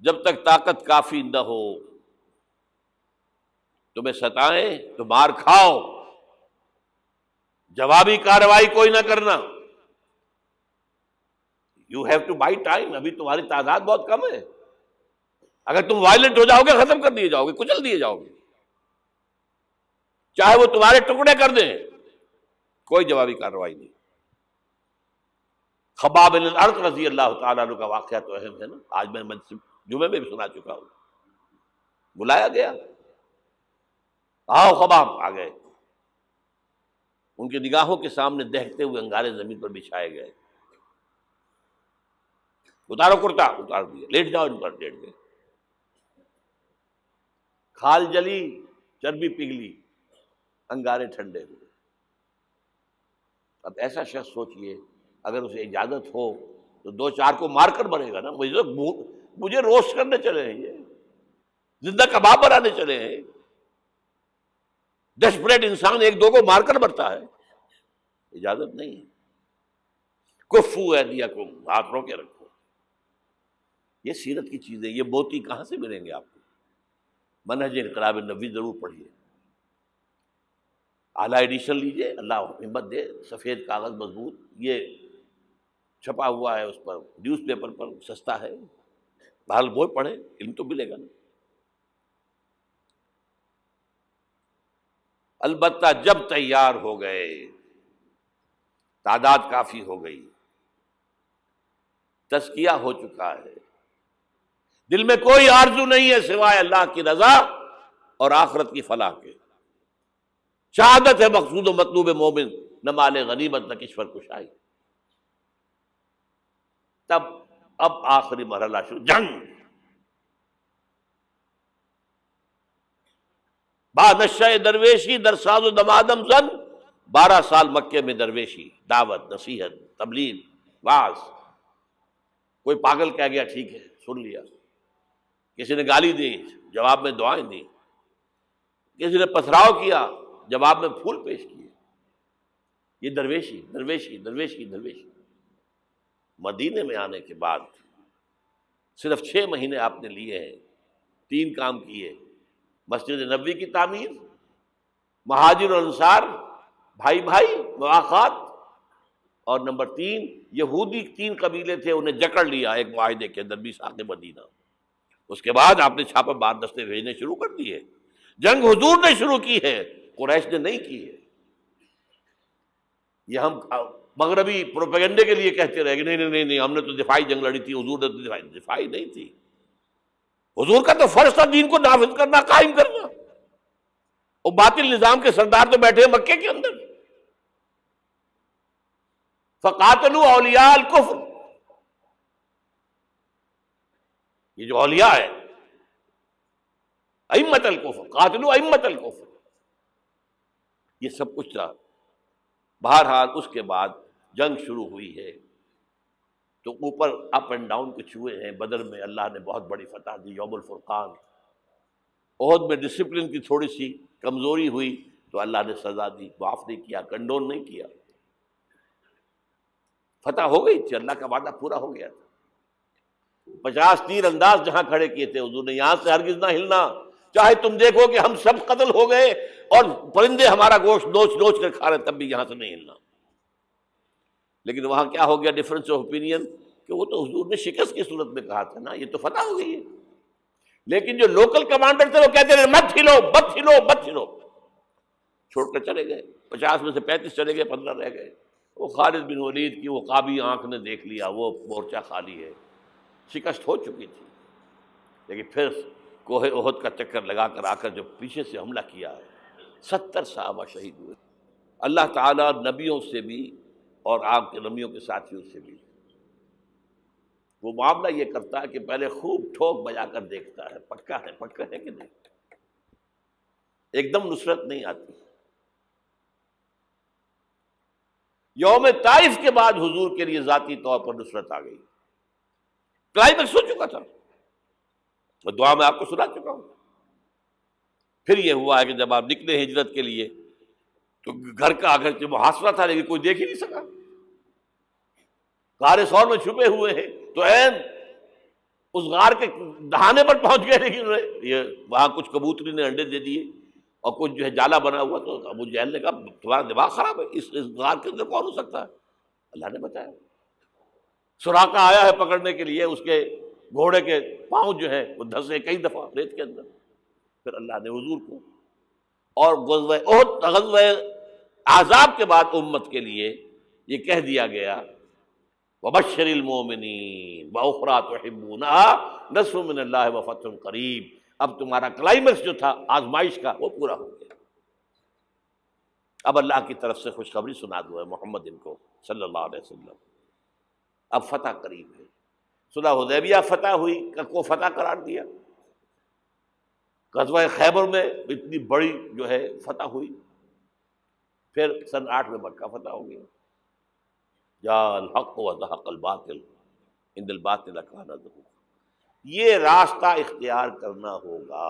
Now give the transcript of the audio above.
جب تک طاقت کافی نہ ہو، تمہیں ستائیں تو مار کھاؤ، جوابی کارروائی کوئی نہ کرنا. You have to buy time. ابھی تمہاری تعداد بہت کم ہے. اگر تم وائلنٹ ہو جاؤ گے ختم کر دیے جاؤ گے، کچل دیے جاؤ گے، چاہے وہ تمہارے ٹکڑے کر دیں، کوئی جوابی کارروائی نہیں. خباب بن الارت رضی اللہ تعالیٰ عنہ کا واقعہ تو اہم ہے نا، آج میں جمعے میں بھی سنا چکا ہوں. بلایا گیا، آؤ خباب. آ گئے. ان کی نگاہوں کے سامنے دہتے ہوئے انگارے زمین پر بچھائے گئے. اتارو کرتا، اتار دیا. لیٹ جاؤ ان پر، لیٹ گئے. کھال جلی، چربی پگھلی، انگارے ٹھنڈے ہوئے. اب ایسا شخص سوچئے اگر اسے اجازت ہو تو دو چار کو مار کر مرے گا نا. مجھے روسٹ کرنے چلے ہیں، یہ زندہ کباب بنانے چلے ہیں. ڈیسپریٹ انسان ایک دو کو مار کر مرتا ہے، اجازت نہیں ہے. کفو ایدیکم، ہاتھ رو کے رکھو. یہ سیرت کی چیزیں، یہ موتی کہاں سے ملیں گے آپ کو؟ منہج انقلاب نبوی ضرور پڑھیے، اعلیٰ ایڈیشن لیجئے، اللہ ہمت دے. سفید کاغذ مضبوط، یہ چھپا ہوا ہے اس پر، نیوز پیپر پر سستا ہے. بہرحال وہ پڑھیں، علم تو ملے گا نا. البتہ جب تیار ہو گئے، تعداد کافی ہو گئی، تزکیہ ہو چکا ہے، دل میں کوئی آرزو نہیں ہے سوائے اللہ کی رضا اور آخرت کی فلاح کے. شہادت ہے مقصود و مطلوب مومن، نہ مال غنیمت نہ کشور کشائی. تب اب آخری مرحلہ شروع، جنگ. با نشہ درویشی در ساز و دمادم زن. 12 سال مکے میں درویشی، دعوت، نصیحت، تبلیغ، وعظ. کوئی پاگل کہہ گیا، ٹھیک ہے سن لیا. کسی نے گالی دی، جواب میں دعائیں دی. کسی نے پتھراؤ کیا، جواب میں پھول پیش کیے. یہ درویشی درویشی درویشی درویشی. مدینے میں آنے کے بعد صرف 6 مہینے آپ نے لیے ہیں، 3 کام کیے: مسجد نبوی کی تعمیر، مہاجر اور انصار بھائی بھائی مواخات، اور نمبر 3 یہودی 3 قبیلے تھے، انہیں جکڑ لیا ایک معاہدے کے اندر میثاق مدینہ. اس کے بعد آپ نے چھاپہ مار دستے بھیجنے شروع کر دیے. جنگ حضور نے شروع کی ہے، قریش نے نہیں کی ہے. یہ ہم مغربی پروپیگنڈے کے لیے کہتے رہے کہ نہیں ہم نے تو دفاعی جنگ لڑی تھی، حضور نے تو دفاعی نہیں تھی. حضور کا تو فرض تھا دین کو نافذ کرنا، قائم کرنا. اور باطل نظام کے سردار تو بیٹھے ہیں مکے کے اندر. فقاتلوا اولیاء الکفر. یہ جو اولیاء ہے، ائمۃ الکفر، قاتلوا ائمۃ الکفر، یہ سب کچھ تھا. بہرحال اس کے بعد جنگ شروع ہوئی ہے تو اوپر اپ اینڈ ڈاؤن کچھ ہوئے ہیں. بدر میں اللہ نے بہت بڑی فتح دی، یوم الفرقان. احد میں ڈسپلن کی تھوڑی سی کمزوری ہوئی تو اللہ نے سزا دی، معاف نہیں کیا، کنڈون نہیں کیا. فتح ہو گئی تھی، اللہ کا وعدہ پورا ہو گیا تھا. 50 تیر انداز جہاں کھڑے کیے تھے حضور نے، یہاں سے ہرگز نہ ہلنا، چاہے تم دیکھو کہ ہم سب قتل ہو گئے اور پرندے ہمارا گوشت نوچ نوچ کر کھا رہے، تب بھی یہاں سے نہیں ہلنا. لیکن وہاں کیا ہو گیا ڈفرنس آف اوپینین، کہ وہ تو حضور نے شکست کی صورت میں کہا تھا نا، یہ تو فتح ہو گئی ہے. لیکن جو لوکل کمانڈر تھے وہ کہتے رہے مت ہلو مت ہلو مت ہلو، چھوڑ کر چلے گئے. 50 میں سے 35 چلے گئے، 15 رہ گئے. وہ خالد بن ولید کی وہ قابی آنکھ نے دیکھ لیا، وہ مورچہ خالی ہے، شکست ہو چکی تھی. لیکن پھر کوہ احد کا چکر لگا کر آ کر جو پیچھے سے حملہ کیا ہے، 70 صحابہ شہید ہوئے. اللہ تعالیٰ نبیوں سے بھی اور آپ کے نبیوں کے ساتھیوں سے بھی وہ معاملہ یہ کرتا ہے کہ پہلے خوب ٹھوک بجا کر دیکھتا ہے پکا ہے کہ نہیں. ایک دم نصرت نہیں آتی. یوم طائف کے بعد حضور کے لیے ذاتی طور پر نصرت آ گئی. کلائمیکس ہو چکا تھا، اور دعا میں آپ کو سنا چکا ہوں. پھر یہ ہوا ہے کہ جب آپ نکلے ہجرت کے لیے تو گھر کا اگرچہ محاصرہ تھا لیکن کوئی دیکھ ہی نہیں سکا. غار ثور میں چھپے ہوئے ہیں تو عین اس غار کے دہانے پر پہنچ گئے، لیکن یہ وہاں کچھ کبوتری نے انڈے دے دیے اور کچھ جو ہے جالا بنا ہوا، تو ابو جہل نے کہا تمہارا دماغ خراب ہے، اس غار کے اندر کون ہو سکتا ہے؟ اللہ نے بتایا، سراقہ آیا ہے پکڑنے کے لیے، اس کے گھوڑے کے پاؤں جو ہے وہ دھسے کئی دفعہ ریت کے اندر، پھر اللہ نے حضور کو اور غزوہ احد، غزوہ احزاب کے بعد امت کے لیے یہ کہہ دیا گیا وبشر المؤمنین واخری تحبونها نصر من اللہ وفتح قریب۔ اب تمہارا کلائمیکس جو تھا آزمائش کا وہ پورا ہو گیا، اب اللہ کی طرف سے خوشخبری سنا دو ہے محمد ان کو صلی اللہ علیہ وسلم، اب فتح قریب ہے۔ صلح حدیبیہ فتح ہوئی کو فتح قرار دیا، غزوہ خیبر میں اتنی بڑی جو ہے فتح ہوئی، پھر سن 8 میں مکہ فتح ہو گیا۔ جاء الحق وزهق الباطل ان الباطل کان زہوقا۔ یہ راستہ اختیار کرنا ہوگا۔